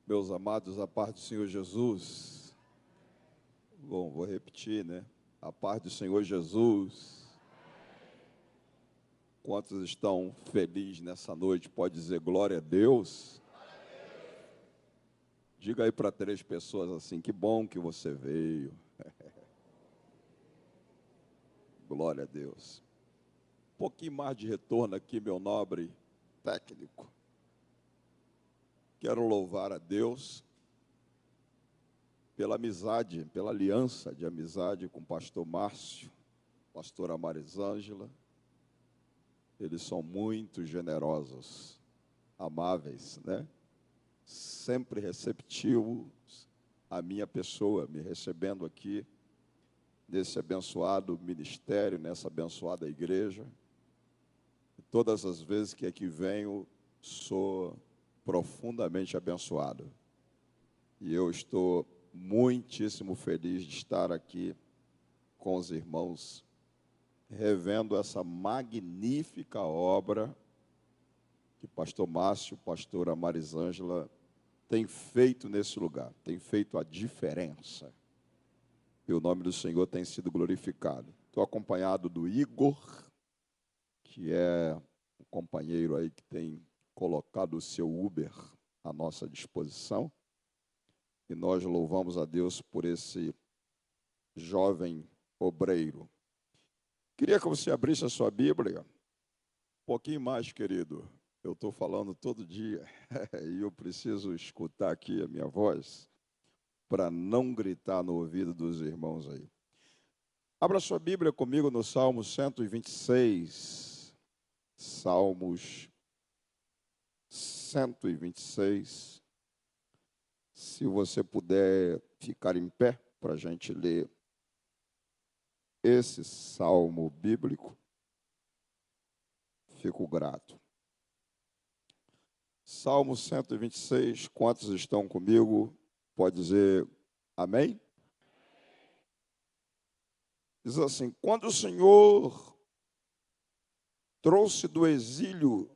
Meus amados, a paz do Senhor Jesus. Bom, vou repetir, né? A paz do Senhor Jesus. Quantos estão felizes nessa noite? Pode dizer glória a Deus? Diga aí para 3 pessoas assim, que bom que você veio. Glória a Deus. Um pouquinho mais de retorno aqui, meu nobre técnico. Quero louvar a Deus pela amizade, pela aliança de amizade com o pastor Márcio, pastora Marisângela. Eles são muito generosos, amáveis, né? Sempre receptivos à minha pessoa, me recebendo aqui nesse abençoado ministério, nessa abençoada igreja. E todas as vezes que aqui venho, sou profundamente abençoado. E eu estou muitíssimo feliz de estar aqui com os irmãos, revendo essa magnífica obra que pastor Márcio, pastora Marisângela tem feito nesse lugar, tem feito a diferença. E o nome do Senhor tem sido glorificado. Estou acompanhado do Igor, que é um companheiro aí que tem colocado o seu Uber à nossa disposição. E nós louvamos a Deus por esse jovem obreiro. Queria que você abrisse a sua Bíblia. Um pouquinho mais, querido. Eu estou falando todo dia e eu preciso escutar aqui a minha voz para não gritar no ouvido dos irmãos aí. Abra sua Bíblia comigo no Salmo 126. Salmos 126. Se você puder ficar em pé para a gente ler esse salmo bíblico, fico grato. Salmo 126, quantos estão comigo? Pode dizer amém? Diz assim: quando o Senhor trouxe do exílio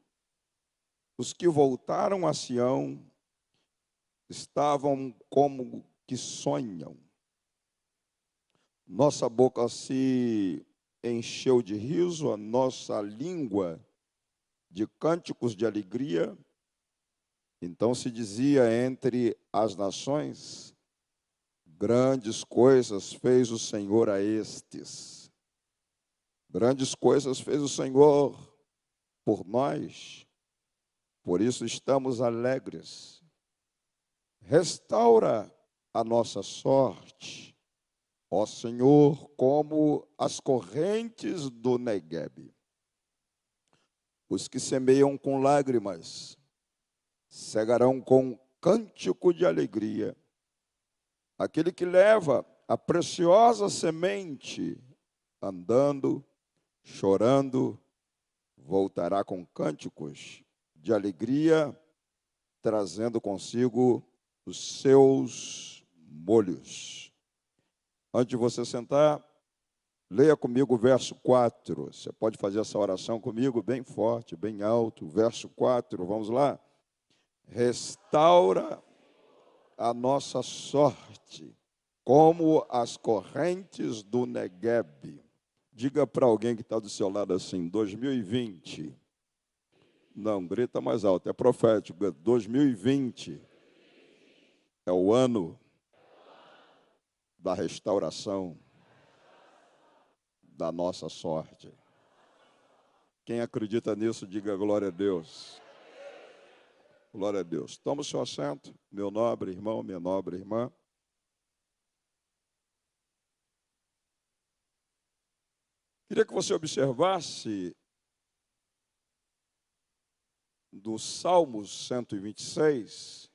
os que voltaram a Sião, estavam como que sonham. Nossa boca se encheu de riso, a nossa língua de cânticos de alegria. Então se dizia entre as nações: grandes coisas fez o Senhor a estes. Grandes coisas fez o Senhor por nós, por isso estamos alegres. Restaura a nossa sorte, ó Senhor, como as correntes do Neguebe. Os que semeiam com lágrimas cegarão com cântico de alegria. Aquele que leva a preciosa semente, andando, chorando, voltará com cânticos de alegria, trazendo consigo os seus molhos. Antes de você sentar, leia comigo o verso 4. Você pode fazer essa oração comigo bem forte, bem alto. Verso 4, vamos lá. Restaura a nossa sorte, como as correntes do Neguebe. Diga para alguém que está do seu lado assim: 2020. Não, grita mais alto, é profético. 2020 é o ano da restauração da nossa sorte. Quem acredita nisso, diga glória a Deus. Glória a Deus. Toma o seu assento, meu nobre irmão, minha nobre irmã. Queria que você observasse do Salmos 126,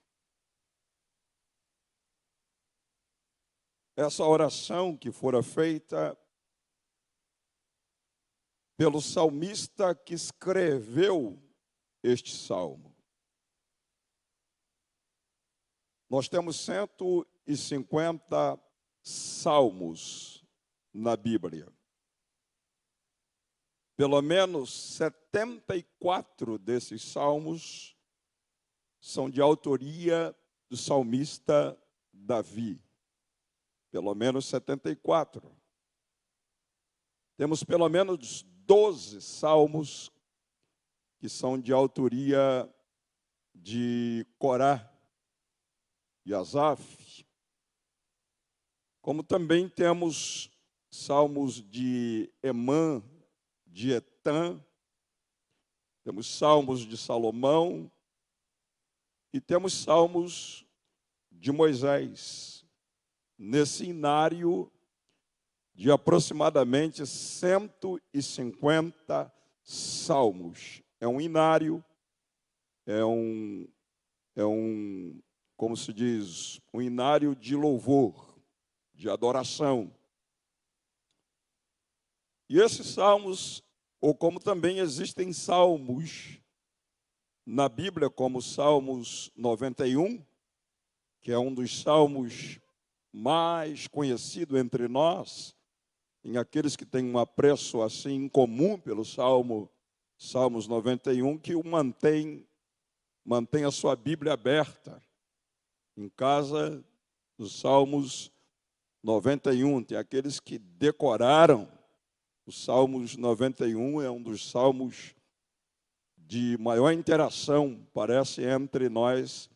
essa oração que fora feita pelo salmista que escreveu este salmo. Nós temos 150 salmos na Bíblia. Pelo menos 74 desses salmos são de autoria do salmista Davi, pelo menos 74. Temos pelo menos 12 salmos que são de autoria de Corá e Asaf, como também temos salmos de Emã, de Etã, temos salmos de Salomão e temos salmos de Moisés, nesse inário de aproximadamente 150 salmos. É um inário, como se diz, um inário de louvor, de adoração. E esses salmos, ou como também existem salmos na Bíblia, como Salmos 91, que é um dos salmos mais conhecidos entre nós, em aqueles que têm um apreço assim comum pelo Salmos 91, que o mantém a sua Bíblia aberta em casa, dos Salmos 91. Tem aqueles que decoraram os Salmos 91, é um dos salmos de maior interação, parece, entre nós,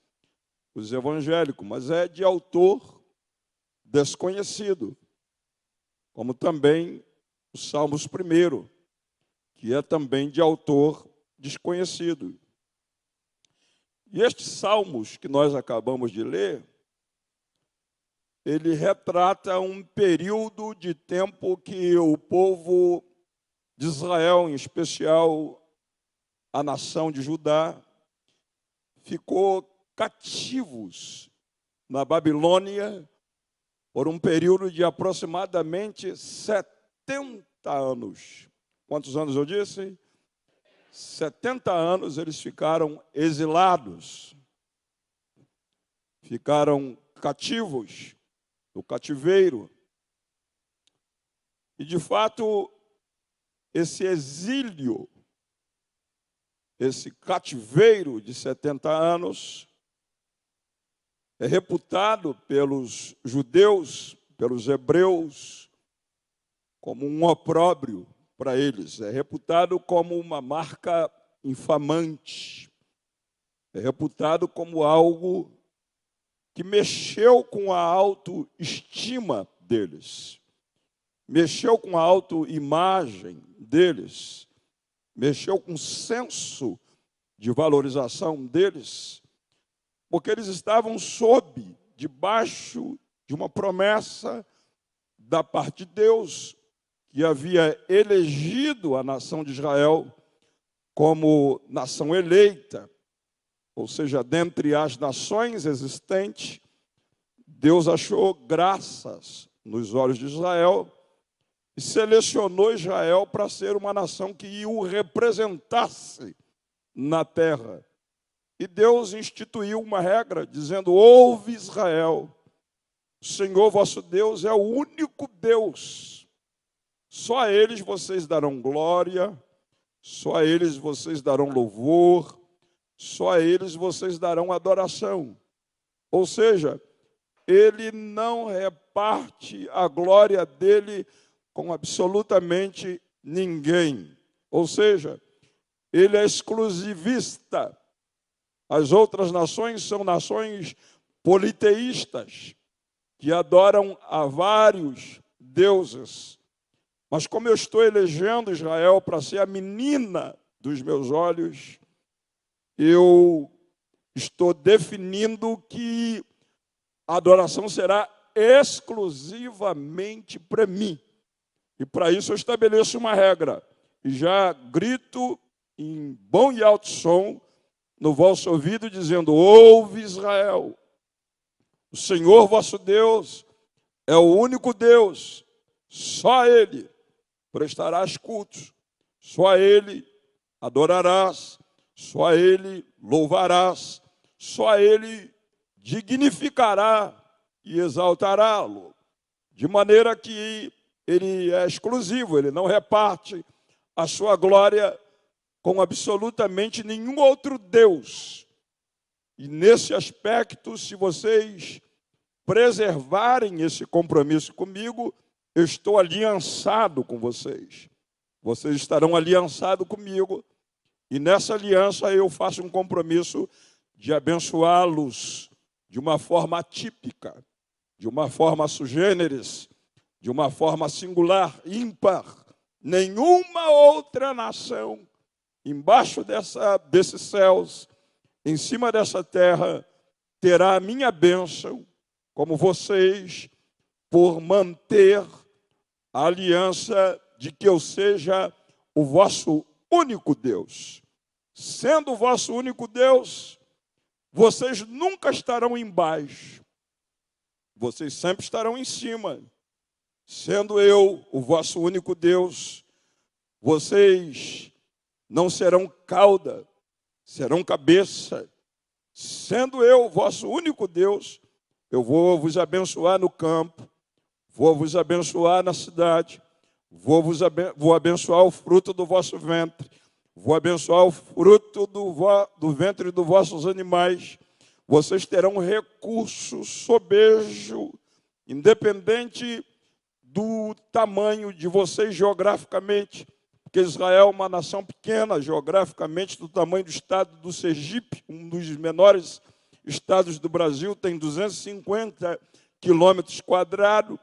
os evangélicos, mas é de autor desconhecido, como também os Salmos 1, que é também de autor desconhecido. E estes salmos que nós acabamos de ler, ele retrata um período de tempo que o povo de Israel, em especial a nação de Judá, ficou cativos na Babilônia por um período de aproximadamente 70 anos. Quantos anos eu disse? 70 anos eles ficaram exilados, ficaram cativos no cativeiro. E, de fato, esse exílio, esse cativeiro de 70 anos, é reputado pelos judeus, pelos hebreus, como um opróbrio para eles. É reputado como uma marca infamante. É reputado como algo que mexeu com a autoestima deles, mexeu com a autoimagem deles, mexeu com o senso de valorização deles, porque eles estavam debaixo de uma promessa da parte de Deus, que havia elegido a nação de Israel como nação eleita, ou seja, dentre as nações existentes, Deus achou graças nos olhos de Israel e selecionou Israel para ser uma nação que o representasse na terra. E Deus instituiu uma regra, dizendo: ouve Israel, o Senhor vosso Deus é o único Deus. Só a eles vocês darão glória, só a eles vocês darão louvor, só a eles vocês darão adoração. Ou seja, ele não reparte a glória dele com absolutamente ninguém. Ou seja, ele é exclusivista. As outras nações são nações politeístas, que adoram a vários deuses. Mas como eu estou elegendo Israel para ser a menina dos meus olhos, eu estou definindo que a adoração será exclusivamente para mim. E para isso eu estabeleço uma regra. E já grito em bom e alto som no vosso ouvido, dizendo: ouve Israel, o Senhor vosso Deus é o único Deus, só a Ele prestarás cultos, só a Ele adorarás, só a Ele louvarás, só a Ele dignificará e exaltará-lo, de maneira que Ele é exclusivo, Ele não reparte a sua glória com absolutamente nenhum outro Deus. E nesse aspecto, se vocês preservarem esse compromisso comigo, eu estou aliançado com vocês. Vocês estarão aliançados comigo. E nessa aliança eu faço um compromisso de abençoá-los de uma forma atípica, de uma forma sui generis, de uma forma singular, ímpar. Nenhuma outra nação, embaixo desses céus, em cima dessa terra, terá a minha bênção, como vocês, por manter a aliança de que eu seja o vosso único Deus. Sendo o vosso único Deus, vocês nunca estarão embaixo. Vocês sempre estarão em cima. Sendo eu o vosso único Deus, vocês não serão cauda, serão cabeça. Sendo eu o vosso único Deus, eu vou vos abençoar no campo, vou vos abençoar na cidade, vou abençoar o fruto do vosso ventre, vou abençoar o fruto do ventre dos vossos animais. Vocês terão recurso, sobejo, independente do tamanho de vocês geograficamente, porque Israel é uma nação pequena, geograficamente, do tamanho do estado do Sergipe, um dos menores estados do Brasil, tem 250 quilômetros quadrados.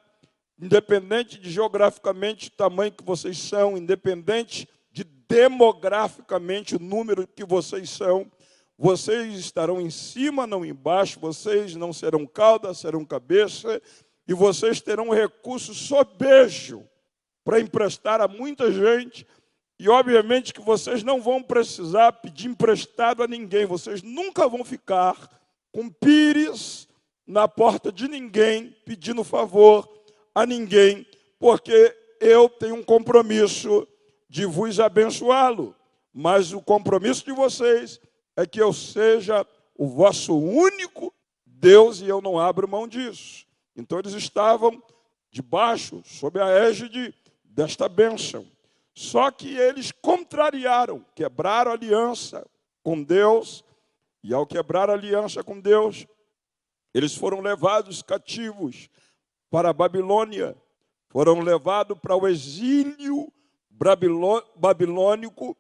Independente de geograficamente o tamanho que vocês são, independente de demograficamente o número que vocês são, vocês estarão em cima, não embaixo, vocês não serão cauda, serão cabeça, e vocês terão recurso sobejo para emprestar a muita gente, e obviamente que vocês não vão precisar pedir emprestado a ninguém, vocês nunca vão ficar com pires na porta de ninguém, pedindo favor a ninguém, porque eu tenho um compromisso de vos abençoá-lo, mas o compromisso de vocês é que eu seja o vosso único Deus e eu não abro mão disso. Então eles estavam debaixo, sob a égide desta bênção. Só que eles contrariaram, quebraram a aliança com Deus, e ao quebrar a aliança com Deus, eles foram levados cativos para a Babilônia, foram levados para o exílio babilônico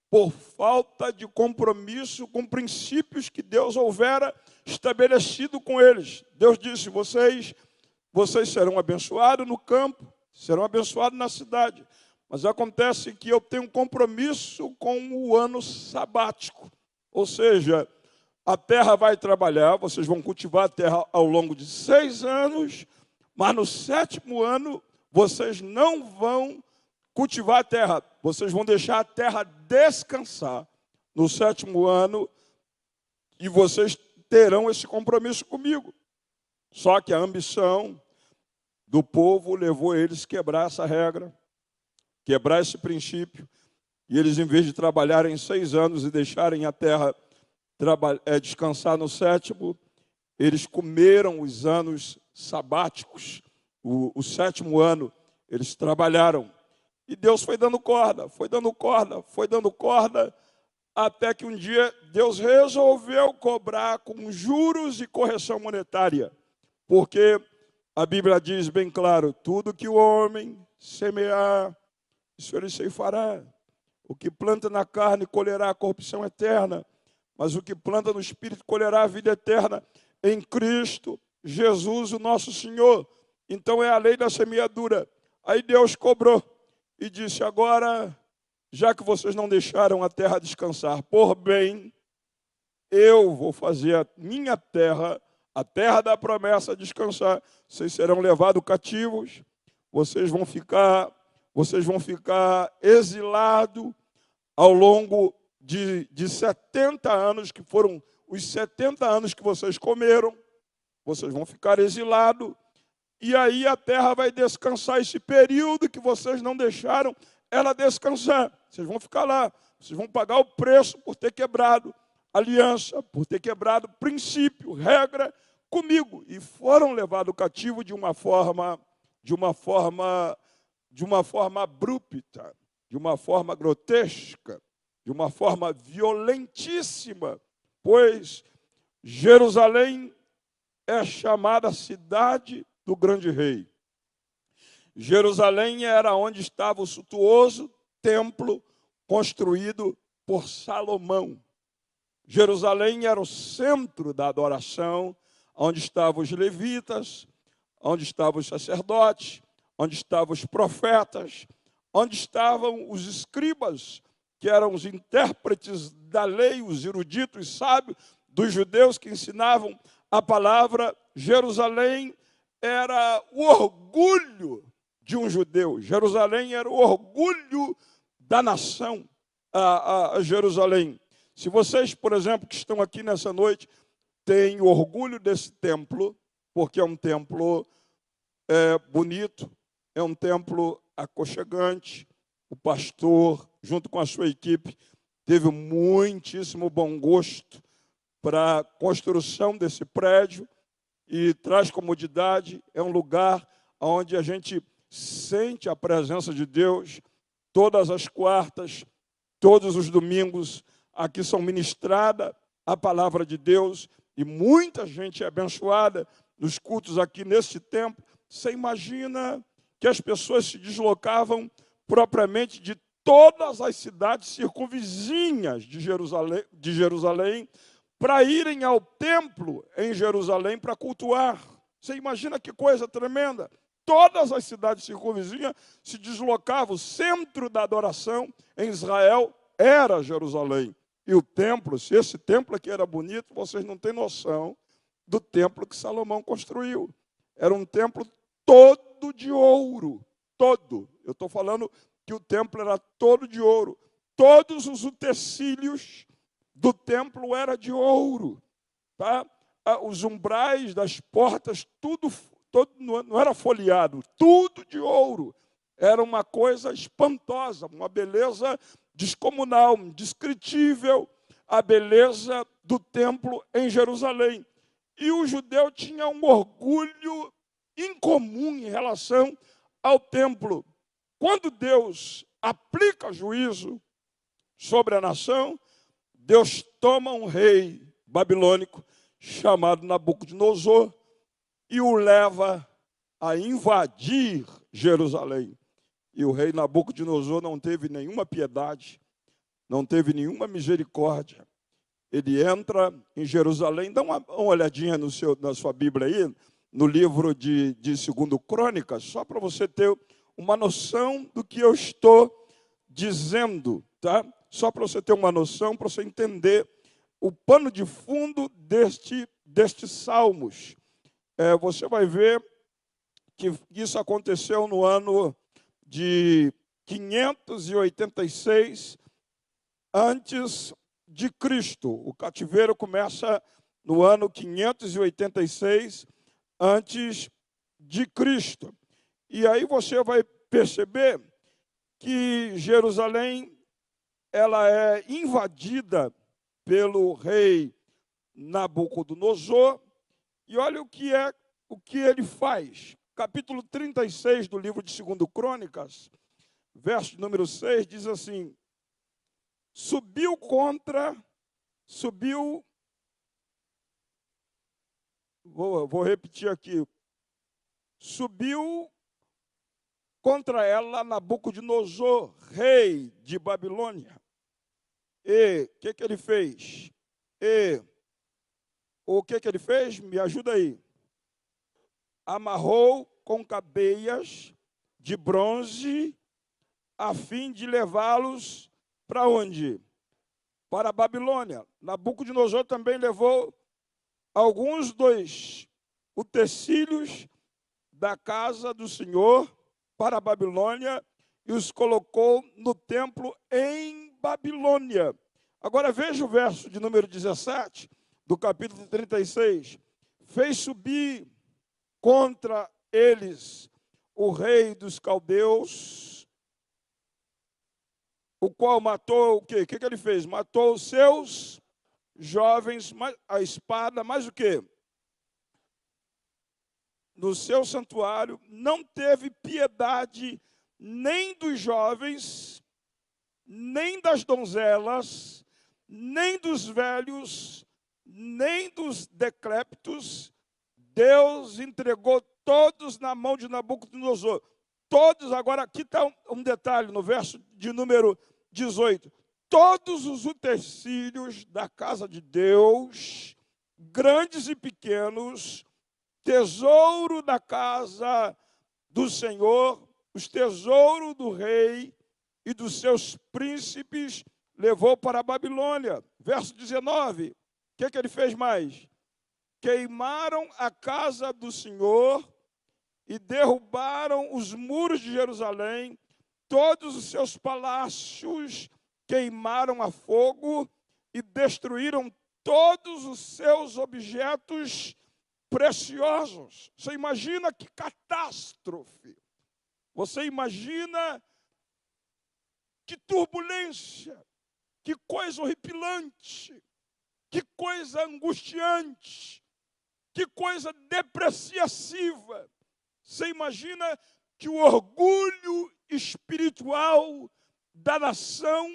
por falta de compromisso com princípios que Deus houvera estabelecido com eles. Deus disse, vocês serão abençoados no campo, serão abençoados na cidade. Mas acontece que eu tenho um compromisso com o ano sabático. Ou seja, a terra vai trabalhar, vocês vão cultivar a terra ao longo de 6 anos, mas no 7º ano, vocês não vão cultivar a terra. Vocês vão deixar a terra descansar no 7º ano e vocês terão esse compromisso comigo. Só que a ambição do povo levou eles a quebrar essa regra, quebrar esse princípio. E eles, em vez de trabalharem 6 anos e deixarem a terra descansar no 7º, eles comeram os anos sabáticos. O 7º ano, eles trabalharam. E Deus foi dando corda, foi dando corda, foi dando corda, até que um dia Deus resolveu cobrar com juros e correção monetária. Porque a Bíblia diz bem claro, tudo que o homem semear, isso ele ceifará. O que planta na carne colherá a corrupção eterna, mas o que planta no Espírito colherá a vida eterna em Cristo Jesus, o nosso Senhor. Então é a lei da semeadura. Aí Deus cobrou e disse, agora, já que vocês não deixaram a terra descansar por bem, eu vou fazer a minha terra, a terra da promessa, descansar. Vocês serão levados cativos, vocês vão ficar exilados ao longo de 70 anos, que foram os 70 anos que vocês comeram, vocês vão ficar exilados, e aí a terra vai descansar esse período que vocês não deixaram ela descansar. Vocês vão ficar lá, vocês vão pagar o preço por ter quebrado aliança, por ter quebrado princípio, regra comigo. E foram levados cativo de uma forma abrupta, de uma forma grotesca, de uma forma violentíssima, pois Jerusalém é chamada cidade do grande rei. Jerusalém era onde estava o suntuoso templo construído por Salomão. Jerusalém era o centro da adoração, onde estavam os levitas, onde estavam os sacerdotes, onde estavam os profetas, onde estavam os escribas, que eram os intérpretes da lei, os eruditos sábios dos judeus que ensinavam a palavra. Jerusalém era o orgulho de um judeu. Jerusalém era o orgulho da nação, a Jerusalém. Se vocês, por exemplo, que estão aqui nessa noite, têm orgulho desse templo, porque é um templo bonito, é um templo aconchegante, o pastor, junto com a sua equipe, teve muitíssimo bom gosto para a construção desse prédio e traz comodidade, é um lugar onde a gente sente a presença de Deus todas as quartas, todos os domingos. Aqui são ministrada a palavra de Deus e muita gente é abençoada nos cultos aqui neste templo. Você imagina que as pessoas se deslocavam propriamente de todas as cidades circunvizinhas de Jerusalém para irem ao templo em Jerusalém para cultuar. Você imagina que coisa tremenda? Todas as cidades circunvizinhas se deslocavam. O centro da adoração em Israel era Jerusalém. E o templo, se esse templo aqui era bonito, vocês não têm noção do templo que Salomão construiu. Era um templo todo de ouro. Todo. Eu estou falando que o templo era todo de ouro. Todos os utensílios do templo eram de ouro. Tá? Os umbrais das portas, tudo não era folheado, tudo de ouro. Era uma coisa espantosa, uma beleza descomunal, indescritível, a beleza do templo em Jerusalém. E o judeu tinha um orgulho incomum em relação ao templo. Quando Deus aplica juízo sobre a nação, Deus toma um rei babilônico chamado Nabucodonosor e o leva a invadir Jerusalém. E o rei Nabucodonosor não teve nenhuma piedade, não teve nenhuma misericórdia. Ele entra em Jerusalém, dá uma olhadinha na sua Bíblia aí, no livro de 2 Crônicas, só para você ter uma noção do que eu estou dizendo, tá? Só para você ter uma noção, para você entender o pano de fundo destes salmos. Você vai ver que isso aconteceu no ano de 586 antes de Cristo. O cativeiro começa no ano 586 antes de Cristo. E aí você vai perceber que Jerusalém ela é invadida pelo rei Nabucodonosor. E olha o que ele faz. Capítulo 36 do livro de 2 Crônicas, verso número 6, diz assim: vou repetir aqui, subiu contra ela Nabucodonosor, rei de Babilônia. E o que ele fez? O que ele fez? Me ajuda aí. Amarrou com cadeias de bronze a fim de levá-los para onde? Para a Babilônia. Nabucodonosor também levou alguns dos utensílios da casa do Senhor para a Babilônia e os colocou no templo em Babilônia. Agora veja o verso de número 17 do capítulo 36. Fez subir contra eles o rei dos caldeus, o qual matou o quê? O que ele fez? Matou os seus jovens, a espada, mas o quê? No seu santuário, não teve piedade nem dos jovens, nem das donzelas, nem dos velhos, nem dos decrépitos. Deus entregou todos na mão de Nabucodonosor. Todos, agora aqui está um detalhe, no verso de número 18. Todos os utensílios da casa de Deus, grandes e pequenos, tesouro da casa do Senhor, os tesouros do rei e dos seus príncipes, levou para a Babilônia. Verso 19, o que ele fez mais? Queimaram a casa do Senhor e derrubaram os muros de Jerusalém, todos os seus palácios queimaram a fogo e destruíram todos os seus objetos preciosos. Você imagina que catástrofe? Você imagina que turbulência, que coisa horripilante, que coisa angustiante, que coisa depreciativa. Você imagina que o orgulho espiritual da nação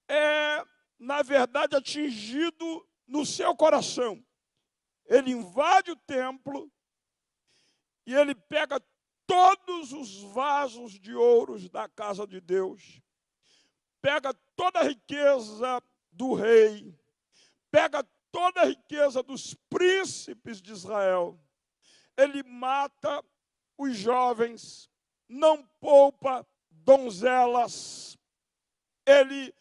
é, na verdade, atingido no seu coração. Ele invade o templo e ele pega todos os vasos de ouros da casa de Deus, pega toda a riqueza do rei, pega toda a riqueza dos príncipes de Israel. Ele mata os jovens, não poupa donzelas. Ele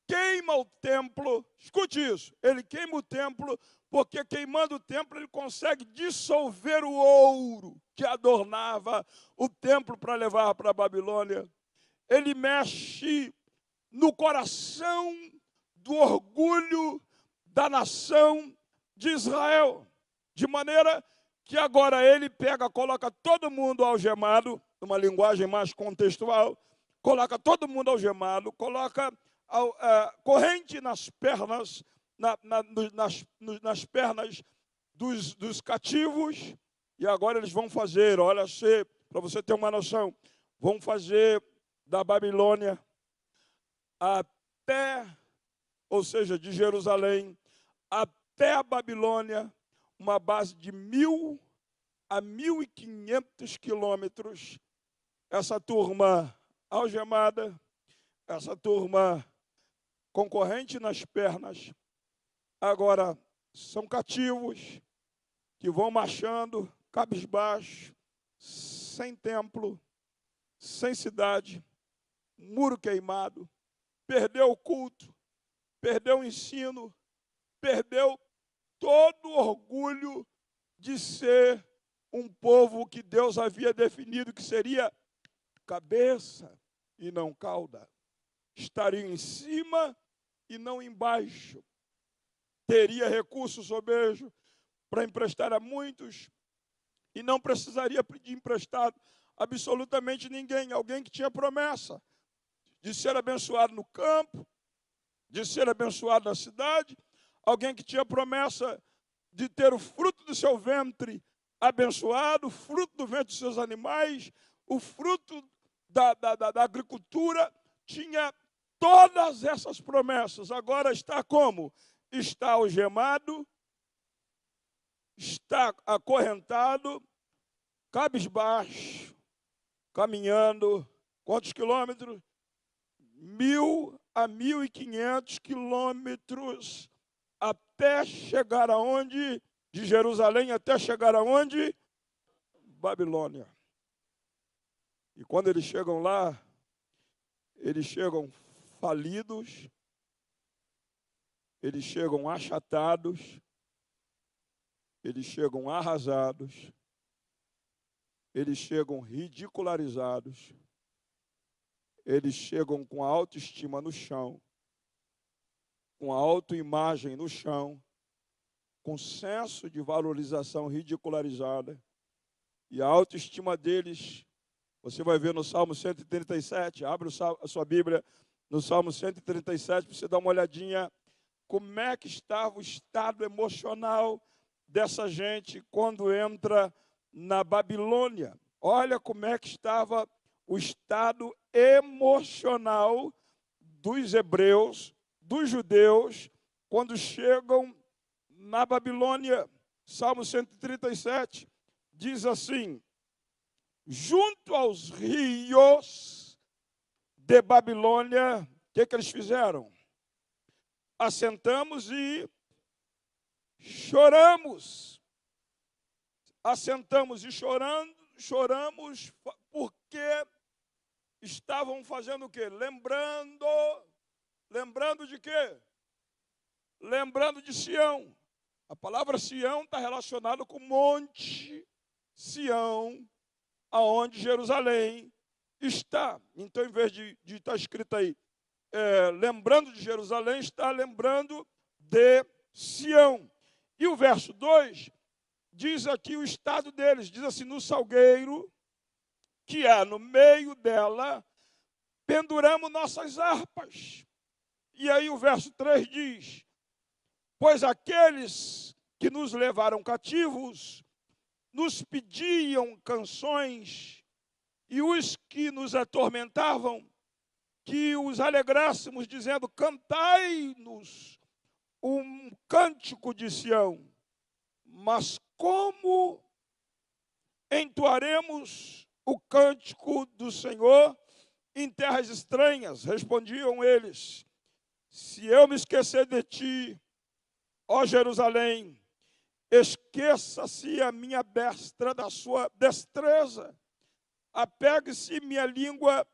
queima o templo. Escute isso. Ele queima o templo porque queimando o templo ele consegue dissolver o ouro que adornava o templo para levar para a Babilônia. Ele mexe no coração do orgulho da nação de Israel, de maneira que agora ele pega, coloca todo mundo algemado, numa linguagem mais contextual, coloca todo mundo algemado, coloca corrente nas pernas, nas pernas dos cativos, e agora eles vão fazer, olha, para você ter uma noção, vão fazer da Babilônia até, ou seja, de Jerusalém, até a Babilônia, uma base de 1.000 a 1.500 quilômetros. Essa turma algemada, essa turma com corrente nas pernas, agora são cativos que vão marchando, cabisbaixo, sem templo, sem cidade, muro queimado, perdeu o culto, perdeu o ensino, perdeu todo o orgulho de ser um povo que Deus havia definido que seria cabeça e não cauda. Estaria em cima e não embaixo. Teria recursos sobejo para emprestar a muitos e não precisaria pedir emprestado absolutamente ninguém. Alguém que tinha promessa de ser abençoado no campo, de ser abençoado na cidade, alguém que tinha promessa de ter o fruto do seu ventre abençoado, o fruto do ventre dos seus animais, o fruto da agricultura, tinha todas essas promessas. Agora está como? Está algemado, está acorrentado, cabisbaixo, caminhando, quantos quilômetros? 1.000 a 1.500 quilômetros, até chegar aonde? De Jerusalém até chegar aonde? Babilônia. E quando eles chegam lá, eles chegam falidos, eles chegam achatados, eles chegam arrasados, eles chegam ridicularizados, eles chegam com a autoestima no chão, com a autoimagem no chão, com senso de valorização ridicularizada. E a autoestima deles, você vai ver no Salmo 137, abre a sua Bíblia, no Salmo 137, para você dar uma olhadinha como é que estava o estado emocional dessa gente quando entra na Babilônia. Olha como é que estava o estado emocional dos hebreus, dos judeus, quando chegam na Babilônia, Salmo 137, diz assim: junto aos rios de Babilônia, o que eles fizeram? Assentamos e choramos. Assentamos e choramos porque estavam fazendo o quê? Lembrando de quê? Lembrando de Sião. A palavra Sião está relacionada com Monte Sião, aonde Jerusalém está. Então, em vez de estar escrito aí, lembrando de Jerusalém, está lembrando de Sião. E o verso 2 diz aqui o estado deles, diz assim: no salgueiro, que há no meio dela, penduramos nossas harpas. E aí o verso 3 diz: pois aqueles que nos levaram cativos nos pediam canções, e os que nos atormentavam, que os alegrássemos, dizendo: cantai-nos um cântico de Sião. Mas como entoaremos o cântico do Senhor em terras estranhas? Respondiam eles: se eu me esquecer de ti, ó Jerusalém, esqueça-se a minha destra da sua destreza. Apegue-se minha língua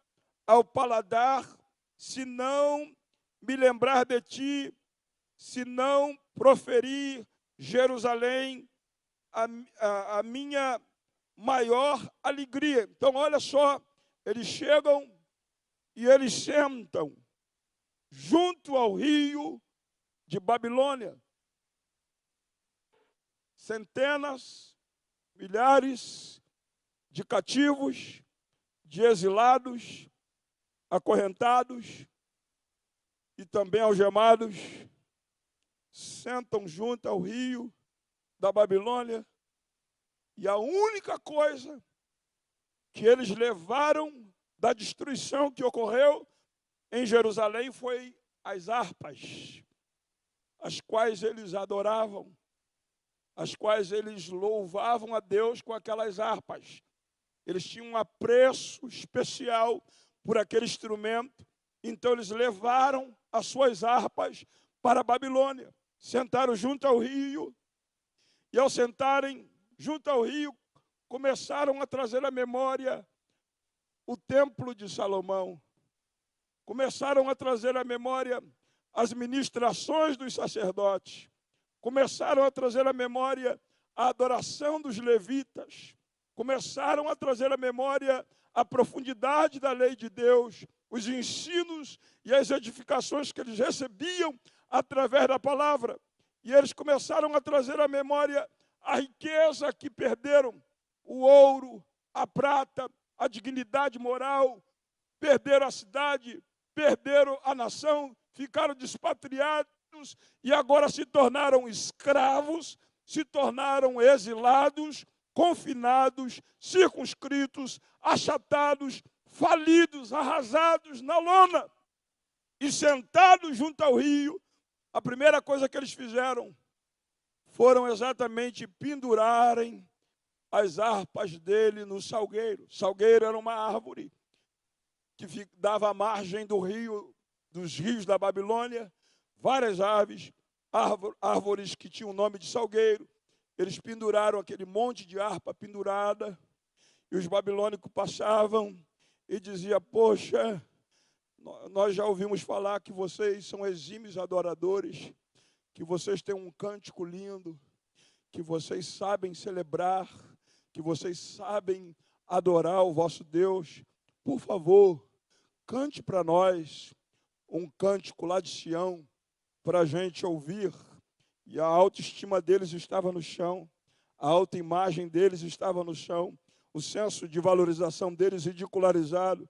ao paladar, se não me lembrar de ti, se não proferir Jerusalém a minha maior alegria. Então, olha só, eles chegam e eles sentam junto ao rio de Babilônia. Centenas, milhares de cativos, de exilados, acorrentados e também algemados, sentam junto ao rio da Babilônia, e a única coisa que eles levaram da destruição que ocorreu em Jerusalém foi as harpas, as quais eles adoravam, as quais eles louvavam a Deus com aquelas harpas. Eles tinham um apreço especial por aquele instrumento, então eles levaram as suas harpas para a Babilônia, sentaram junto ao rio, e ao sentarem junto ao rio, começaram a trazer à memória o templo de Salomão, começaram a trazer à memória as ministrações dos sacerdotes, começaram a trazer à memória a adoração dos levitas, começaram a trazer à memória a profundidade da lei de Deus, os ensinos e as edificações que eles recebiam através da palavra. E eles começaram a trazer à memória a riqueza que perderam, o ouro, a prata, a dignidade moral, perderam a cidade, perderam a nação, ficaram despatriados e agora se tornaram escravos, se tornaram exilados, confinados, circunscritos, achatados, falidos, arrasados na lona. E sentados junto ao rio, a primeira coisa que eles fizeram foram exatamente pendurarem as harpas dele no salgueiro. Salgueiro era uma árvore que dava à margem do rio, dos rios da Babilônia, várias aves, árvores que tinham o nome de salgueiro. Eles penduraram aquele monte de harpa pendurada, e os babilônicos passavam e diziam: poxa, nós já ouvimos falar que vocês são exímios adoradores, que vocês têm um cântico lindo, que vocês sabem celebrar, que vocês sabem adorar o vosso Deus. Por favor, cante para nós um cântico lá de Sião, para a gente ouvir. E a autoestima deles estava no chão, a autoimagem deles estava no chão, o senso de valorização deles ridicularizado.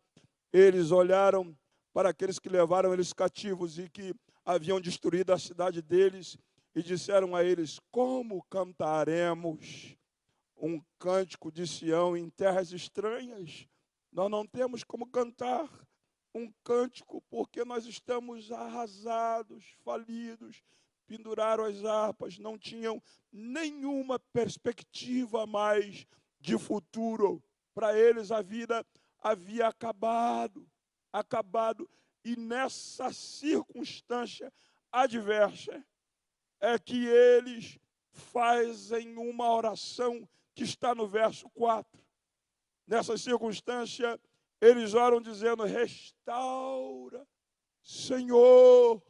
Eles olharam para aqueles que levaram eles cativos e que haviam destruído a cidade deles e disseram a eles: como cantaremos um cântico de Sião em terras estranhas? Nós não temos como cantar um cântico porque nós estamos arrasados, falidos, penduraram as harpas, não tinham nenhuma perspectiva mais de futuro. Para eles a vida havia acabado. E nessa circunstância adversa é que eles fazem uma oração que está no verso 4. Nessa circunstância, eles oram dizendo: restaura, Senhor,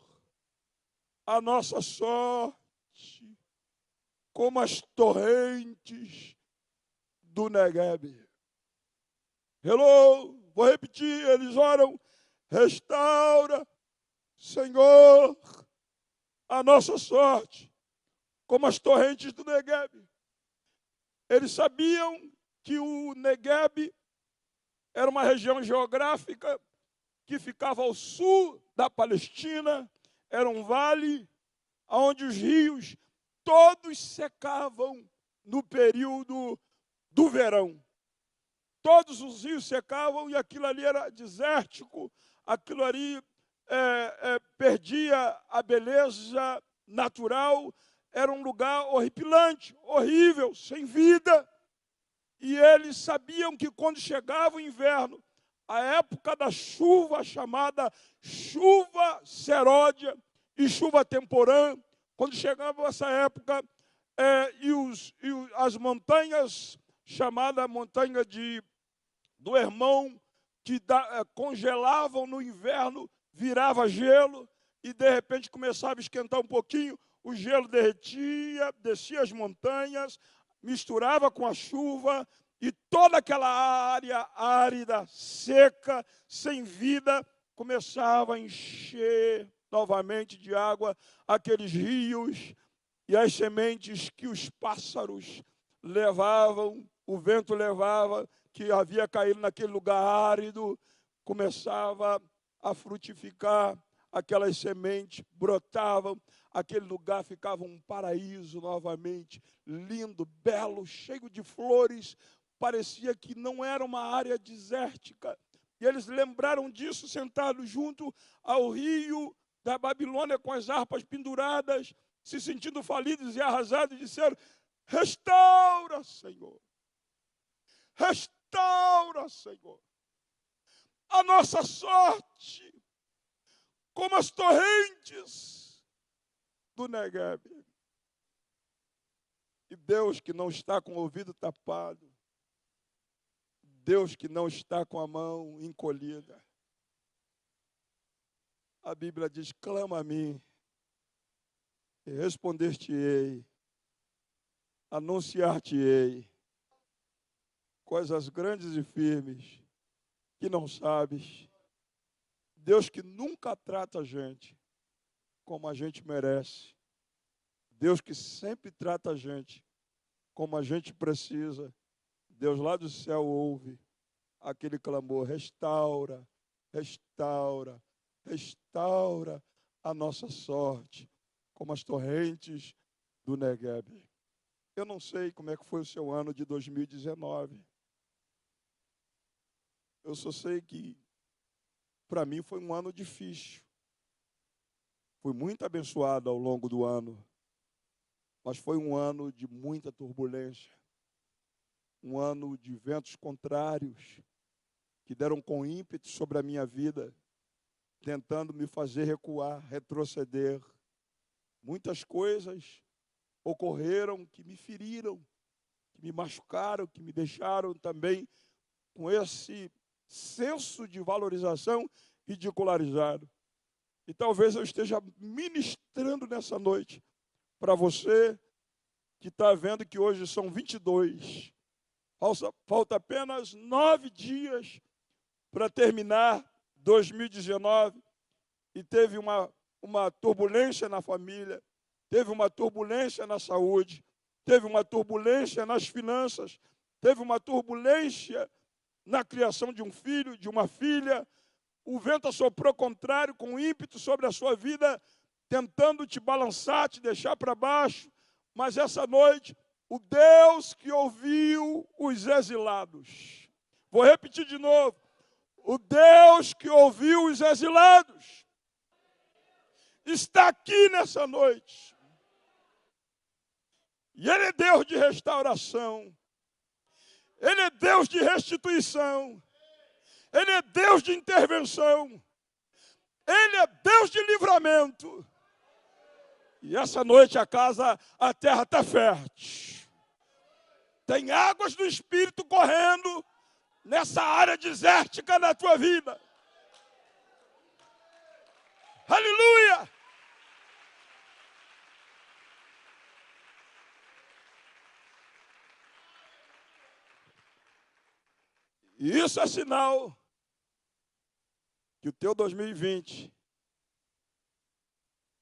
a nossa sorte, como as torrentes do Neguebe. Hello, vou repetir, eles oram: restaura, Senhor, a nossa sorte, como as torrentes do Neguebe. Eles sabiam que o Neguebe era uma região geográfica que ficava ao sul da Palestina, era um vale onde os rios todos secavam no período do verão. Todos os rios secavam e aquilo ali era desértico, aquilo ali perdia a beleza natural, era um lugar horripilante, horrível, sem vida. E eles sabiam que quando chegava o inverno, a época da chuva, chamada chuva seródia e chuva temporã, quando chegava essa época, as montanhas, chamada montanha do Hermão, que congelavam no inverno, virava gelo, e de repente começava a esquentar um pouquinho, o gelo derretia, descia as montanhas, misturava com a chuva, e toda aquela área árida, seca, sem vida, começava a encher novamente de água aqueles rios, e as sementes que os pássaros levavam, o vento levava, que havia caído naquele lugar árido, começava a frutificar, aquelas sementes brotavam, aquele lugar ficava um paraíso novamente, lindo, belo, cheio de flores, parecia que não era uma área desértica. E eles lembraram disso sentados junto ao rio da Babilônia, com as harpas penduradas, se sentindo falidos e arrasados, e disseram: restaura, Senhor, restaura, Senhor, a nossa sorte, como as torrentes do Neguebe. E Deus que não está com o ouvido tapado, Deus que não está com a mão encolhida, a Bíblia diz: clama a mim, e responder-te-ei, anunciar-te-ei coisas grandes e firmes que não sabes. Deus que nunca trata a gente como a gente merece. Deus que sempre trata a gente como a gente precisa. Deus lá do céu ouve aquele clamor: restaura, restaura, restaura a nossa sorte, como as torrentes do Neguebe. Eu não sei como é que foi o seu ano de 2019. Eu só sei que, para mim, foi um ano difícil. Fui muito abençoado ao longo do ano, mas foi um ano de muita turbulência. Um ano de ventos contrários que deram com ímpeto sobre a minha vida, tentando me fazer recuar, retroceder. Muitas coisas ocorreram que me feriram, que me machucaram, que me deixaram também com esse senso de valorização ridicularizado. E talvez eu esteja ministrando nessa noite para você que está vendo que hoje são 22. Falta apenas 9 dias para terminar 2019 e teve uma turbulência na família, teve uma turbulência na saúde, teve uma turbulência nas finanças, teve uma turbulência na criação de um filho, de uma filha. O vento assoprou contrário, com ímpeto sobre a sua vida, tentando te balançar, te deixar para baixo. Mas essa noite, o Deus que ouviu os exilados. Vou repetir de novo. O Deus que ouviu os exilados está aqui nessa noite. E Ele é Deus de restauração. Ele é Deus de restituição. Ele é Deus de intervenção. Ele é Deus de livramento. E essa noite a terra está fértil. Tem águas do Espírito correndo nessa área desértica da tua vida. Aleluia! E isso é sinal que o teu 2020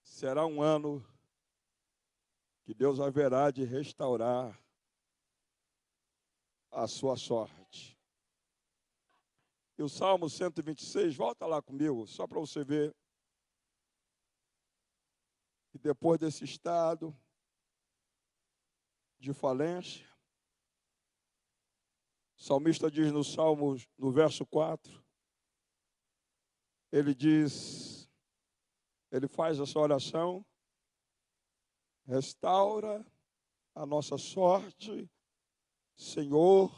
será um ano que Deus haverá de restaurar a sua sorte. E o Salmo 126, volta lá comigo, só para você ver que depois desse estado de falência, o salmista diz no Salmo, no verso 4, ele diz, ele faz essa oração, restaura a nossa sorte, Senhor,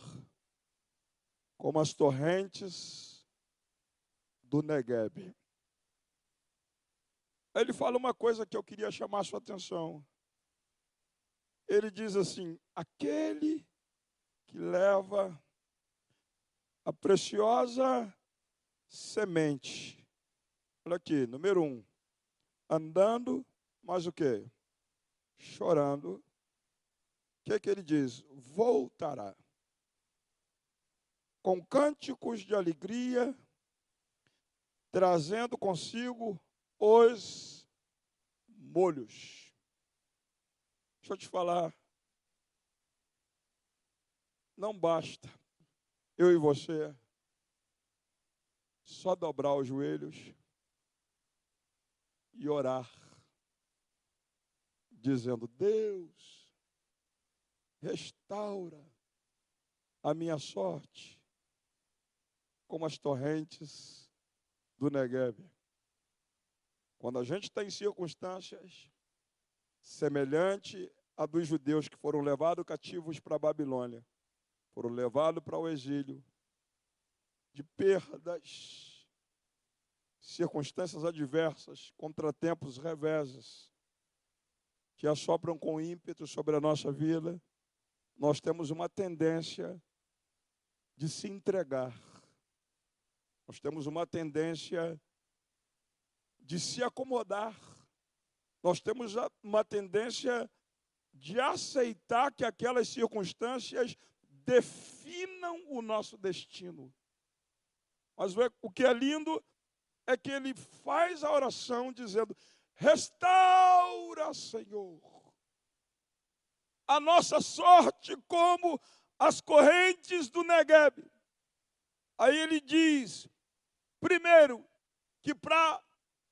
como as torrentes do Negueb. Aí ele fala uma coisa que eu queria chamar a sua atenção. Ele diz assim, aquele que leva a preciosa semente. Olha aqui, número 1. Andando, mas o quê? Chorando. O que ele diz? Voltará. Com cânticos de alegria, trazendo consigo os molhos. Deixa eu te falar. Não basta eu e você só dobrar os joelhos e orar, dizendo, Deus, restaura a minha sorte como as torrentes do Negueb. Quando a gente está em circunstâncias semelhantes a dos judeus que foram levados cativos para a Babilônia, foram levados para o exílio, de perdas, circunstâncias adversas, contratempos, reveses, que assopram com ímpeto sobre a nossa vida, nós temos uma tendência de se entregar. Nós temos uma tendência de se acomodar. Nós temos uma tendência de aceitar que aquelas circunstâncias definam o nosso destino. Mas o que é lindo é que ele faz a oração dizendo, restaura, Senhor, a nossa sorte como as correntes do Negueb. Aí ele diz, primeiro, que para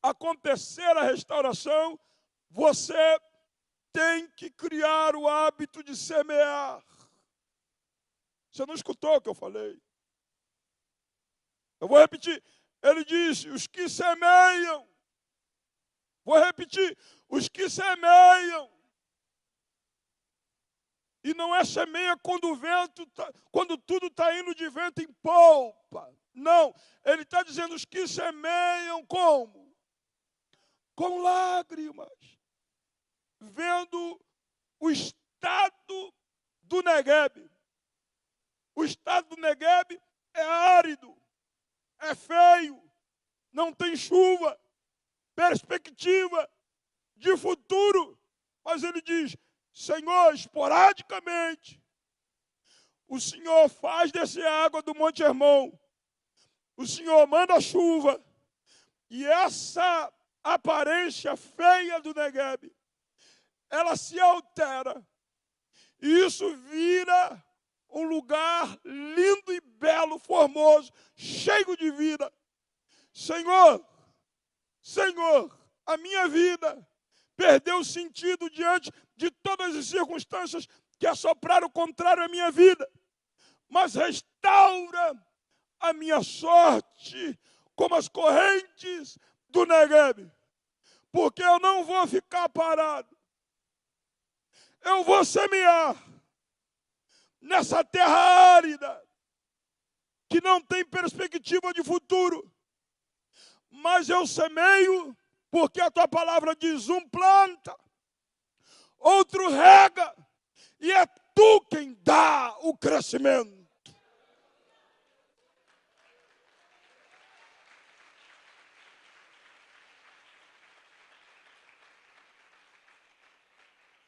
acontecer a restauração, você tem que criar o hábito de semear. Você não escutou o que eu falei? Eu vou repetir. Ele disse, os que semeiam. Vou repetir, os que semeiam. E não é semeia quando o vento, quando tudo está indo de vento em polpa. Não, ele está dizendo os que semeiam como? Com lágrimas. Vendo o estado do Negueb. O estado do Negueb é árido, é feio, não tem chuva, perspectiva de futuro. Mas ele diz, Senhor, esporadicamente, o Senhor faz descer água do Monte Hermon, o Senhor manda chuva, e essa aparência feia do Negueb, ela se altera, e isso vira um lugar lindo e belo, formoso, cheio de vida. Senhor, a minha vida perdeu sentido diante de todas as circunstâncias que assopraram contrário à minha vida. Mas restaura a minha sorte como as correntes do Negueb. porque eu não vou ficar parado. Eu vou semear nessa terra árida, que não tem perspectiva de futuro. Mas eu semeio, porque a tua palavra diz: um planta, outro rega, e é tu quem dá o crescimento.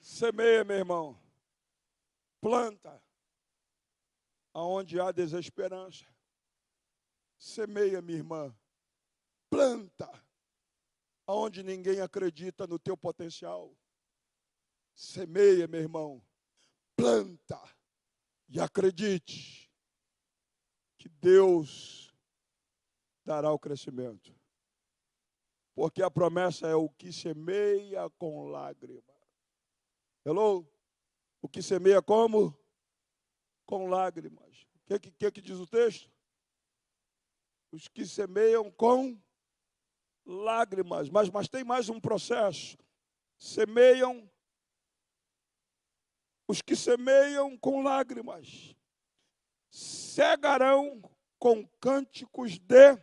Semeia, meu irmão. Planta aonde há desesperança. Semeia, minha irmã. Planta aonde ninguém acredita no teu potencial. Semeia, meu irmão. Planta e acredite que Deus dará o crescimento. Porque a promessa é: o que semeia com lágrima. Hello? O que semeia como? Com lágrimas. O que diz o texto? Os que semeiam com lágrimas. Mas tem mais um processo. Semeiam. Os que semeiam com lágrimas cegarão com cânticos de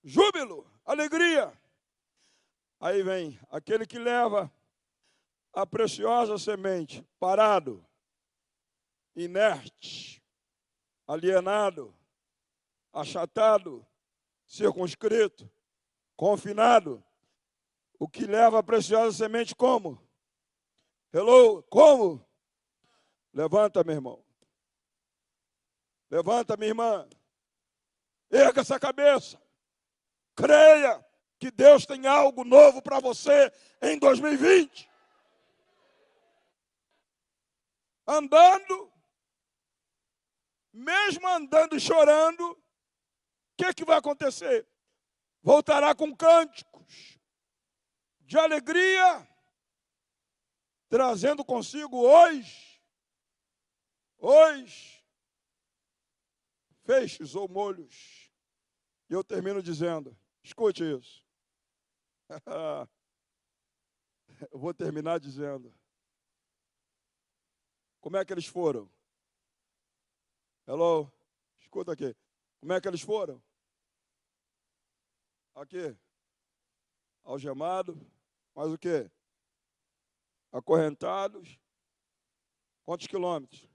júbilo, alegria. Aí vem aquele que leva a preciosa semente, parado, inerte, alienado, achatado, circunscrito, confinado. O que leva a preciosa semente como? Hello? Como? Levanta, meu irmão. Levanta, minha irmã. Erga essa cabeça. Creia que Deus tem algo novo para você em 2020. Andando, mesmo andando e chorando, o que vai acontecer? Voltará com cânticos de alegria, trazendo consigo hoje, feixes ou molhos. E eu termino dizendo, escute isso. Eu vou terminar dizendo, como é que eles foram? Hello? Escuta aqui. Como é que eles foram? Aqui. Algemado. Mais o quê? Acorrentados. Quantos quilômetros?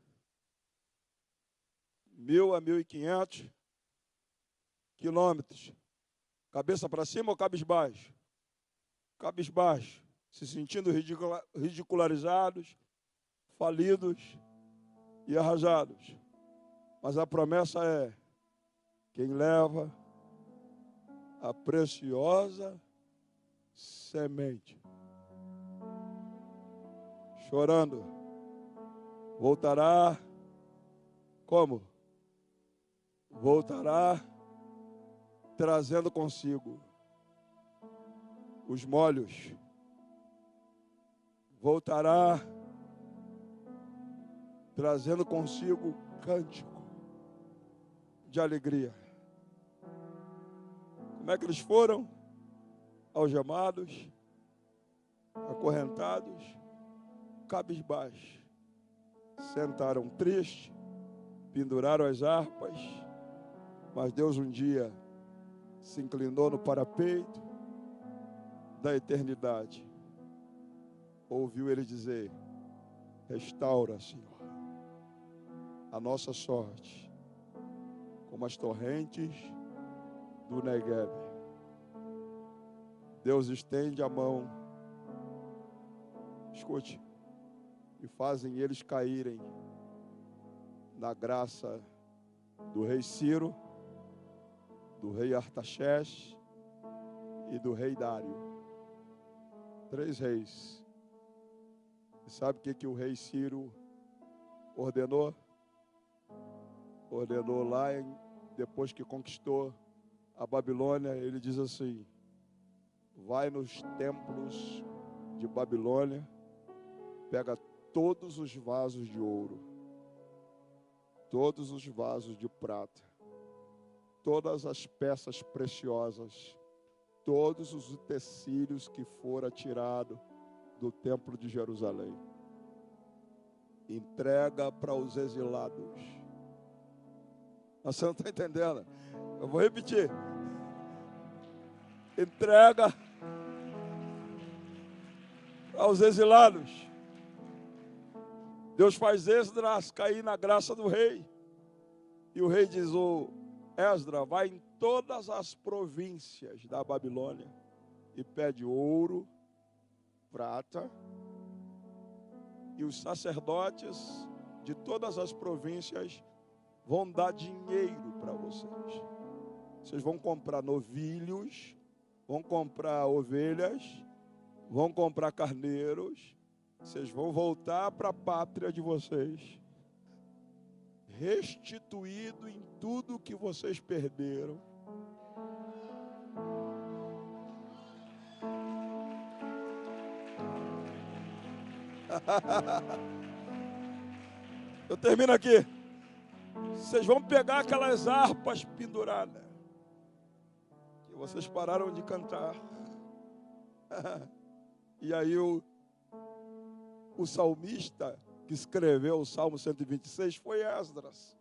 1.000 a 1.500 quilômetros. Cabeça para cima ou cabisbaixo? Cabisbaixo. Se sentindo ridicularizados, falidos e arrasados. Mas a promessa é: quem leva a preciosa semente, chorando, voltará como? Voltará trazendo consigo os molhos, voltará trazendo consigo cântico de alegria. Como é que eles foram? Algemados, acorrentados, cabisbaixos. Sentaram tristes, penduraram as harpas, mas Deus um dia se inclinou no parapeito da eternidade. Ouviu ele dizer: restaura, Senhor, a nossa sorte, como as torrentes do Negueb. Deus estende a mão, escute, e fazem eles caírem na graça do rei Ciro, do rei Artaxerxes e do rei Dário. 3 reis. E sabe o que o rei Ciro ordenou? Ordenou lá, depois que conquistou a Babilônia, ele diz assim: vai nos templos de Babilônia, pega todos os vasos de ouro, todos os vasos de prata, todas as peças preciosas, todos os utensílios que foram tirados do templo de Jerusalém. Entrega para os exilados. Você não está entendendo? Eu vou repetir. Entrega aos exilados. Deus faz Esdras cair na graça do rei. E o rei diz: ô Esdras, vai em todas as províncias da Babilônia e pede ouro, prata, e os sacerdotes de todas as províncias vão dar dinheiro para vocês. Vocês vão comprar novilhos, vão comprar ovelhas, vão comprar carneiros. Vocês vão voltar para a pátria de vocês, restituído em tudo que vocês perderam. Eu termino aqui. Vocês vão pegar aquelas harpas penduradas que vocês pararam de cantar. E aí o salmista que escreveu o Salmo 126 foi Esdras.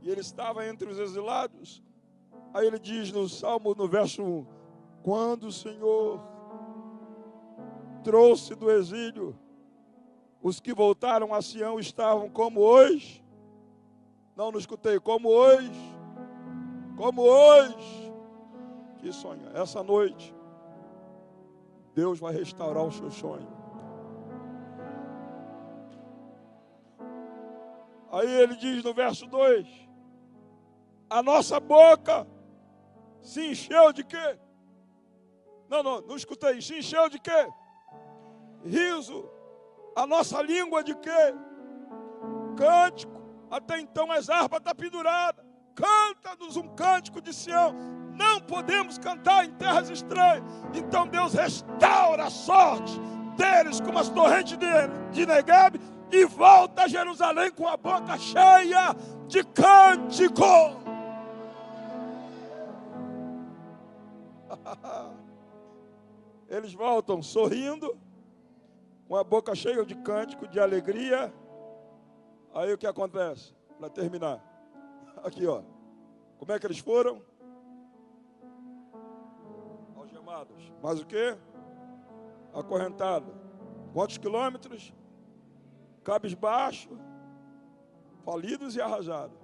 E ele estava entre os exilados. Aí ele diz no Salmo, no verso 1, quando o Senhor trouxe do exílio, os que voltaram a Sião estavam como hoje. Não escutei, como hoje. Como hoje. Que sonho. Essa noite, Deus vai restaurar o seu sonho. Aí ele diz no verso 2, a nossa boca se encheu de quê? Não escutei, se encheu de quê? Riso. A nossa língua de quê? Cântico. Até então as harpas estão penduradas. Canta-nos um cântico de Sião. Não podemos cantar em terras estranhas. Então Deus restaura a sorte deles como as torrentes de Negueb e volta a Jerusalém com a boca cheia de cântico. Eles voltam sorrindo, com a boca cheia de cântico, de alegria. Aí o que acontece? Para terminar, aqui ó, como é que eles foram? Algemados. Mas o que? Acorrentado. Quantos quilômetros? Cabisbaixo, falidos e arrasados.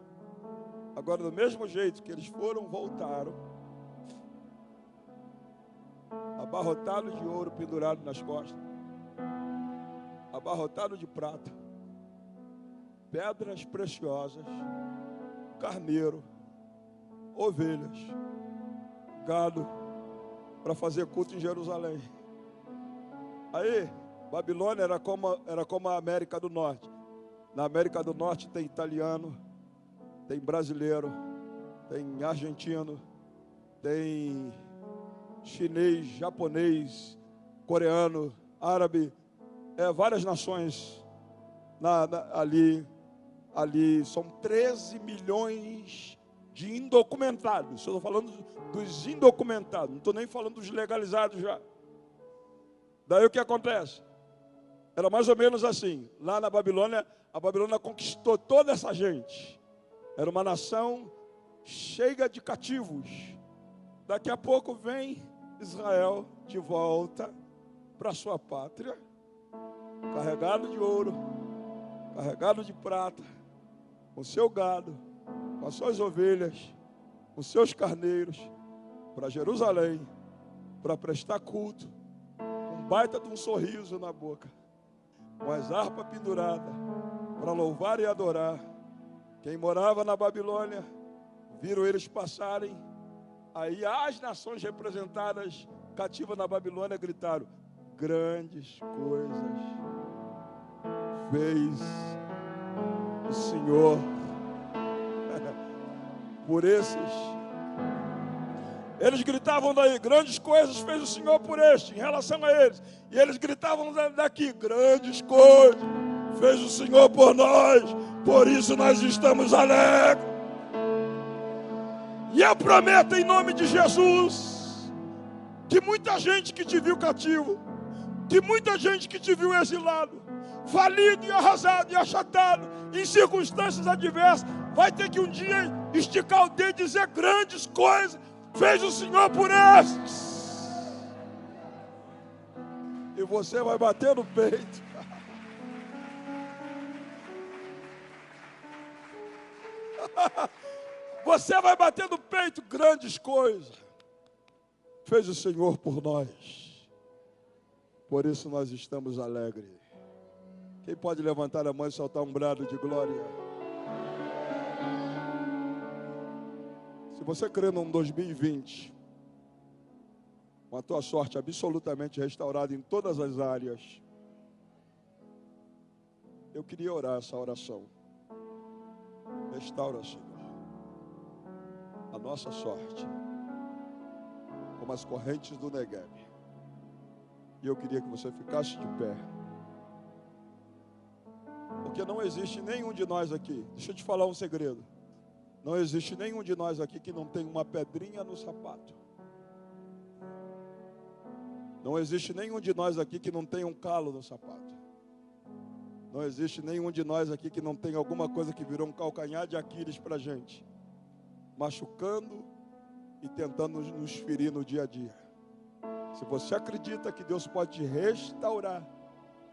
Agora, do mesmo jeito que eles foram, voltaram, abarrotados de ouro pendurado nas costas, abarrotados de prata, pedras preciosas, carneiro, ovelhas, gado, para fazer culto em Jerusalém. Aí, Babilônia era como a América do Norte. Na América do Norte tem italiano, tem brasileiro, tem argentino, tem chinês, japonês, coreano, árabe, várias nações ali. São 13 milhões de indocumentados. Eu estou falando dos indocumentados, não estou nem falando dos legalizados já. Daí o que acontece? Era mais ou menos assim. Lá na Babilônia, a Babilônia conquistou toda essa gente. Era uma nação cheia de cativos. Daqui a pouco vem Israel de volta para sua pátria, carregado de ouro, carregado de prata, com seu gado, com as suas ovelhas, com seus carneiros, para Jerusalém, para prestar culto, com um baita de um sorriso na boca, com as harpas penduradas, para louvar e adorar. Quem morava na Babilônia, viram eles passarem, aí as nações representadas cativas na Babilônia gritaram: grandes coisas fez o Senhor por esses. Eles gritavam daí: grandes coisas fez o Senhor por este, em relação a eles. E eles gritavam daqui: grandes coisas fez o Senhor por nós, por isso nós estamos alegres. E eu prometo em nome de Jesus, que muita gente que te viu cativo, que muita gente que te viu exilado, falido e arrasado e achatado, em circunstâncias adversas, vai ter que um dia esticar o dedo e dizer: grandes coisas fez o Senhor por estes. E você vai bater no peito. Você vai bater no peito: grandes coisas fez o Senhor por nós. Por isso nós estamos alegres. Quem pode levantar a mão e soltar um brado de glória? Se você crê num 2020, com a tua sorte absolutamente restaurada em todas as áreas, eu queria orar essa oração. Restaura, Senhor, a nossa sorte, como as correntes do Negueb. E eu queria que você ficasse de pé. Porque não existe nenhum de nós aqui, deixa eu te falar um segredo. Não existe nenhum de nós aqui que não tem uma pedrinha no sapato. Não existe nenhum de nós aqui que não tem um calo no sapato. Não existe nenhum de nós aqui que não tem alguma coisa que virou um calcanhar de Aquiles para a gente, machucando e tentando nos ferir no dia a dia. Se você acredita que Deus pode restaurar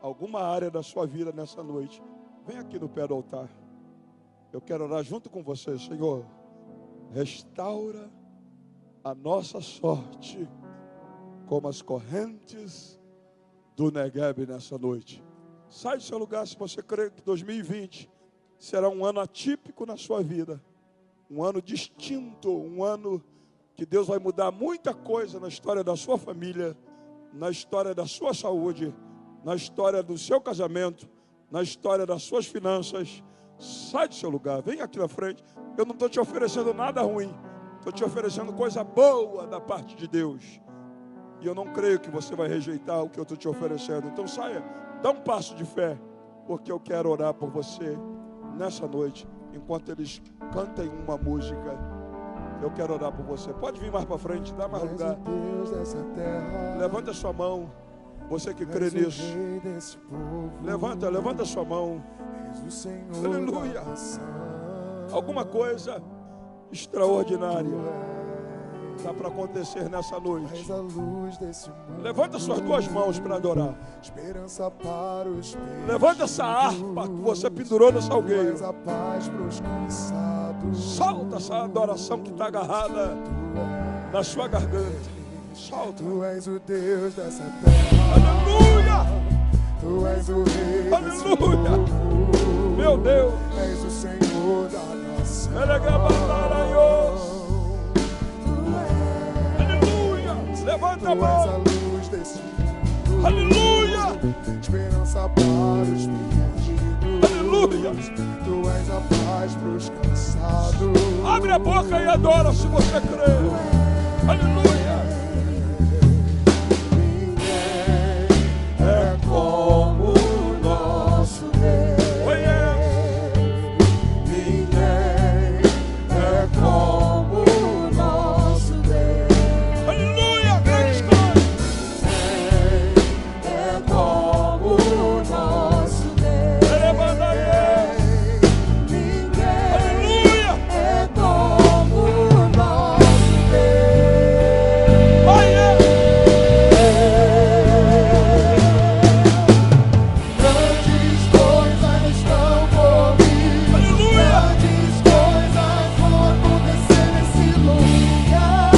alguma área da sua vida nessa noite, vem aqui no pé do altar. Eu quero orar junto com você. Senhor, restaura a nossa sorte como as correntes do Negueb nessa noite. Sai do seu lugar se você crê que 2020 será um ano atípico na sua vida, um ano distinto, um ano que Deus vai mudar muita coisa na história da sua família, na história da sua saúde, na história do seu casamento, na história das suas finanças. Sai do seu lugar, vem aqui na frente. Eu não estou te oferecendo nada ruim, estou te oferecendo coisa boa da parte de Deus. E eu não creio que você vai rejeitar o que eu estou te oferecendo. Então saia, dá um passo de fé, porque eu quero orar por você nessa noite, enquanto eles cantem uma música. Eu quero orar por você. Pode vir mais para frente, dá mais lugar. Levanta a sua mão, você que crê nisso. Levanta a sua mão. Aleluia. Alguma coisa extraordinária está para acontecer nessa noite. Levanta suas duas mãos para adorar. Levanta essa harpa que você pendurou no salgueiro. Solta essa adoração que está agarrada na sua garganta. Solta. Tu és o Deus dessa terra. Aleluia. Tu és o Rei. Aleluia. Meu Deus. És o Senhor da nação. Aleluia. Levanta a Tu és a mão. luz desse mundo. Aleluia. Esperança para os perdidos. Aleluia. Tu és a paz para os cansados. Abre a boca e adora se você crê. Aleluia. É como o nosso Deus. Oh, yeah. Ninguém é como o nosso Deus. Aleluia. Grandes coisas. É como o nosso Deus. Levanta aí. Ninguém Aleluia. é como o nosso Deus. Oh, yeah. Grandes coisas estão por vir. Aleluia. Grandes coisas vão acontecer nesse lugar.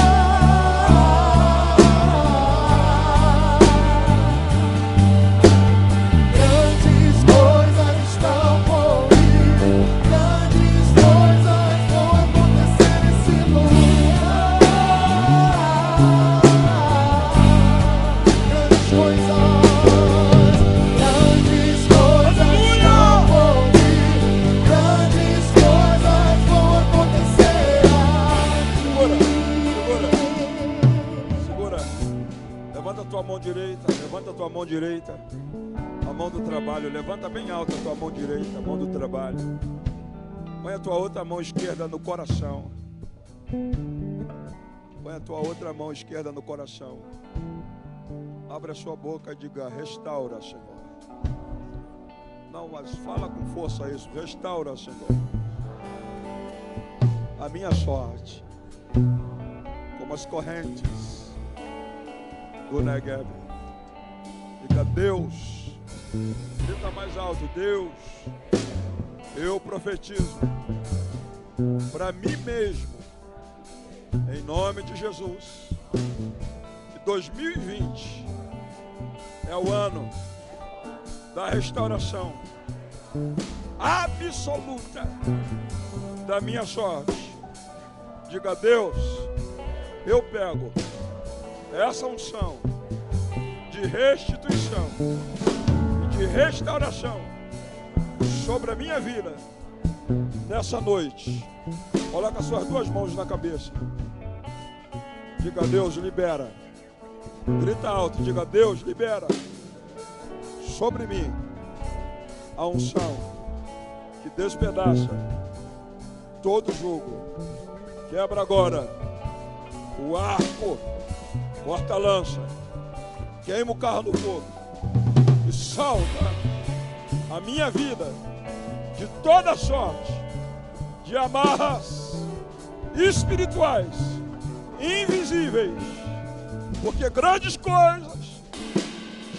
Grandes coisas estão por vir. Grandes coisas vão acontecer nesse lugar. Grandes coisas estão por vir. Grandes coisas vão acontecer. Segura. Levanta a tua mão direita. Levanta a tua mão direita. A mão do trabalho. Levanta bem alta a tua mão direita. A mão do trabalho. Põe a tua outra mão esquerda no coração. Põe a tua outra mão esquerda no coração. Abre a sua boca e diga: restaura, Senhor. Não, mas fala com força isso. Restaura, Senhor, a minha sorte, como as correntes do Negev. Diga: Deus, grita mais alto: Deus, eu profetizo para mim mesmo, em nome de Jesus, que 2020 é o ano da restauração absoluta da minha sorte. Diga: Deus, eu pego essa unção de restituição e de restauração sobre a minha vida nessa noite. Coloca as suas duas mãos na cabeça. Diga: Deus, libera. Grita alto, diga: Deus, libera sobre mim a unção que despedaça todo jugo. Quebra agora o arco, corta-lança, queima o carro no fogo e salva a minha vida de toda sorte de amarras espirituais, invisíveis, porque grandes coisas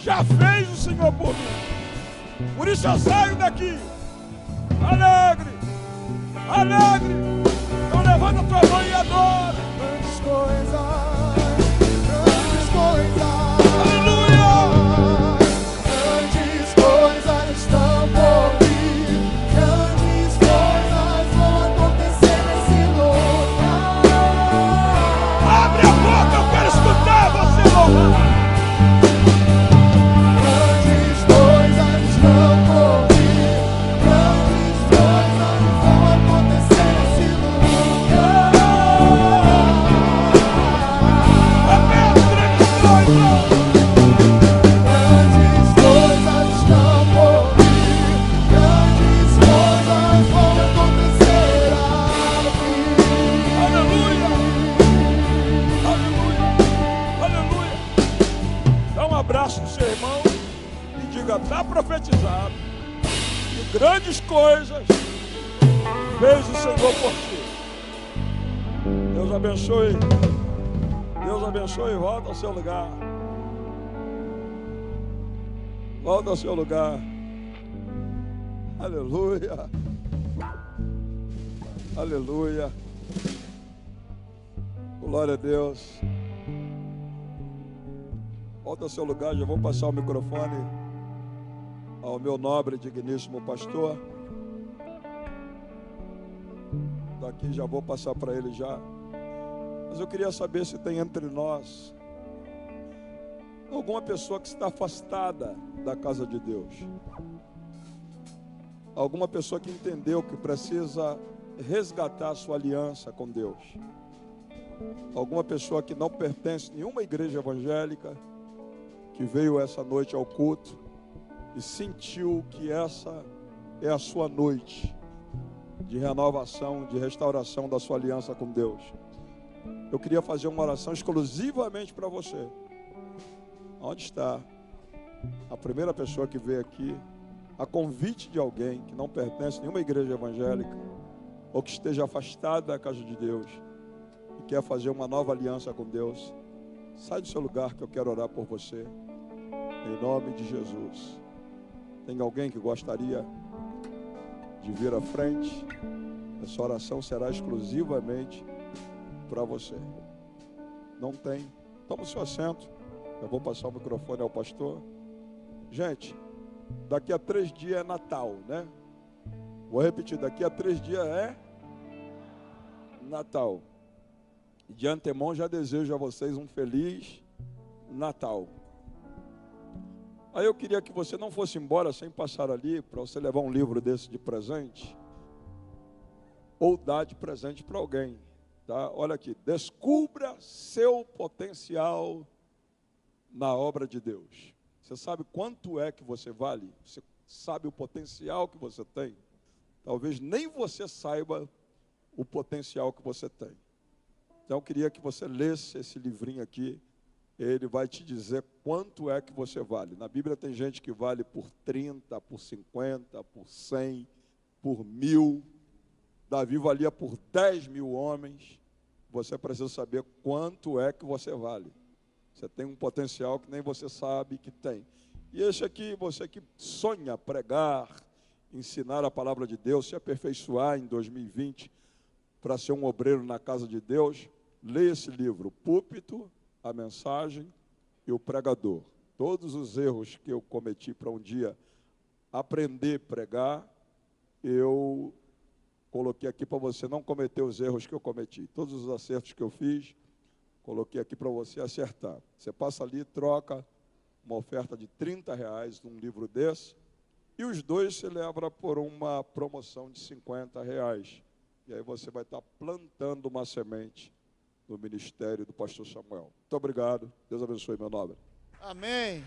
já fez o Senhor por mim. Por isso eu saio daqui alegre, alegre. Então levanta a tua mão e adora. Grandes coisas, Aleluia! grandes coisas estão por vir. Grandes coisas vão acontecer nesse lugar. Abre a boca, eu quero escutar você louvar. Grandes coisas estão por vir. Grandes coisas vão acontecer nesse lugar. Amém, grandes coisas. Grandes coisas estão por vir. Grandes coisas vão acontecer aqui. Aleluia! Aleluia! Aleluia! Dá um abraço no seu irmão e diga: está profetizado que grandes coisas fez o Senhor por ti. Deus abençoe. Deus abençoe. Volta ao seu lugar. Volta ao seu lugar. Aleluia. Aleluia. Glória a Deus. Volta ao seu lugar. Já vou passar o microfone ao meu nobre e digníssimo pastor. Daqui já vou passar para ele já. Mas eu queria saber se tem entre nós alguma pessoa que está afastada da casa de Deus. Alguma pessoa que entendeu que precisa resgatar sua aliança com Deus. Alguma pessoa que não pertence a nenhuma igreja evangélica, que veio essa noite ao culto e sentiu que essa é a sua noite de renovação, de restauração da sua aliança com Deus. Eu queria fazer uma oração exclusivamente para você. Onde está a primeira pessoa que veio aqui, a convite de alguém que não pertence a nenhuma igreja evangélica, ou que esteja afastado da casa de Deus e quer fazer uma nova aliança com Deus? Sai do seu lugar que eu quero orar por você, em nome de Jesus. Tem alguém que gostaria de vir à frente? Essa oração será exclusivamente para você. Não tem? Toma o seu assento. Eu vou passar o microfone ao pastor. Gente, daqui a 3 dias é Natal, né? Vou repetir, daqui a 3 dias é Natal. E de antemão já desejo a vocês um feliz Natal. Aí eu queria que você não fosse embora sem passar ali, para você levar um livro desse de presente, ou dar de presente para alguém, tá? Olha aqui: descubra seu potencial na obra de Deus. Você sabe quanto é que você vale? Você sabe o potencial que você tem? Talvez nem você saiba o potencial que você tem. Então, eu queria que você lesse esse livrinho aqui. Ele vai te dizer quanto é que você vale. Na Bíblia tem gente que vale por 30, por 50, por 100, por 1000. Davi valia por 10.000 homens. Você precisa saber quanto é que você vale. Você tem um potencial que nem você sabe que tem. E esse aqui, você que sonha pregar, ensinar a palavra de Deus, se aperfeiçoar em 2020 para ser um obreiro na casa de Deus, leia esse livro, Púlpito, a Mensagem e o Pregador. Todos os erros que eu cometi para um dia aprender a pregar, eu coloquei aqui para você não cometer os erros que eu cometi. Todos os acertos que eu fiz, coloquei aqui para você acertar. Você passa ali, troca uma oferta de R$30 num livro desse, e os dois se leva por uma promoção de R$50. E aí você vai estar plantando uma semente no ministério do pastor Samuel. Muito obrigado. Deus abençoe, meu nobre. Amém.